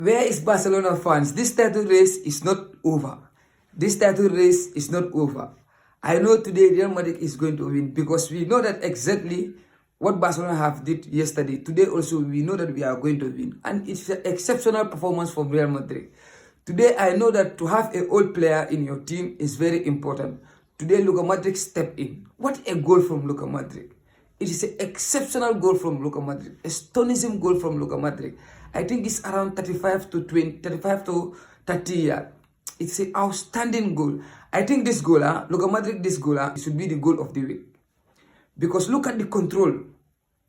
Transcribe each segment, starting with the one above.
Where is Barcelona fans? This title race is not over. This title race is not over. I know today Real Madrid is going to win because we know that exactly what Barcelona have did yesterday. Today also we know that we are going to win. And it's an exceptional performance from Real Madrid. Today I know that to have an old player in your team is very important. Today Luka Modric stepped in. What a goal from Luka Modric. It is an exceptional goal from Luka Modric. Astonishing goal from Luka Modric. I think it's around 35 to 20, 35 to 30 yards. It's an outstanding goal. I think this goal, Luka Modric, this goal, it should be the goal of the week. Because look at the control.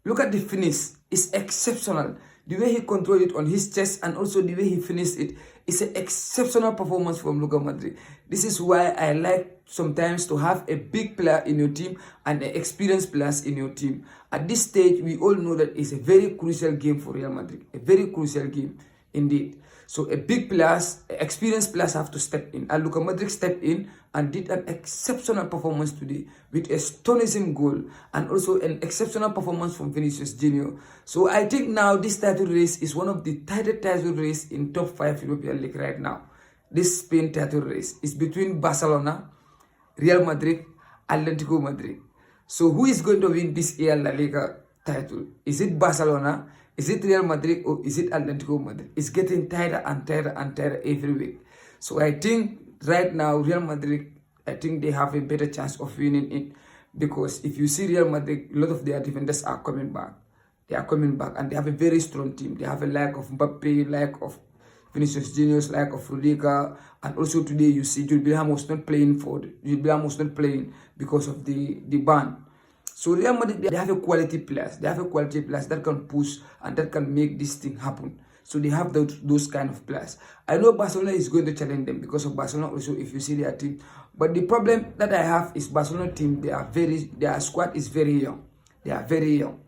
Look at the finish. It's exceptional. The way he controlled it on his chest and also the way he finished it is an exceptional performance from Luka Modric. This is why I like sometimes to have a big player in your team and an experienced players in your team. At this stage, we all know that it's a very crucial game for Real Madrid. A very crucial game indeed. So a big players, experienced players have to step in. And Luka Modric stepped in and did an exceptional performance today with a astonishing goal and also an exceptional performance from Vinicius Junior. So I think now this title race is one of the tightest title race in top 5 European League right now. This Spain title race is between Barcelona, Real Madrid, Atletico Madrid. So who is going to win this year La Liga title? Is it Barcelona? Is it Real Madrid or is it Atletico Madrid? It's getting tighter and tighter and tighter every week. So I think right now Real Madrid, I think they have a better chance of winning it because if you see Real Madrid, a lot of their defenders are coming back. They are coming back and they have a very strong team. They have a lack of Mbappe, lack of Vinicius Junior, lack of Rudiger, and also today you see Jude Bellingham was not playing because of the ban. So Real Madrid, they have a quality players. They have a quality players that can push and that can make this thing happen. So they have those kind of players. I know Barcelona is going to challenge them because of Barcelona also if you see their team. But the problem that I have is Barcelona team, their squad is very young. They are very young.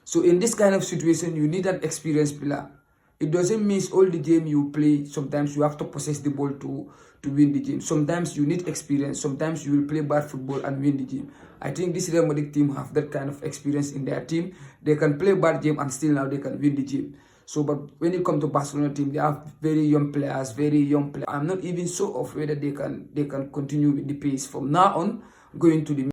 So in this kind of situation, you need an experienced player. It doesn't mean all the game you play, sometimes you have to possess the ball to win the game. Sometimes you need experience. Sometimes you will play bad football and win the game. I think this Real Madrid team have that kind of experience in their team. They can play bad game and still now they can win the game. So, but when it comes to Barcelona team, they have very young players, I'm not even so afraid that they can continue with the pace from now on going to the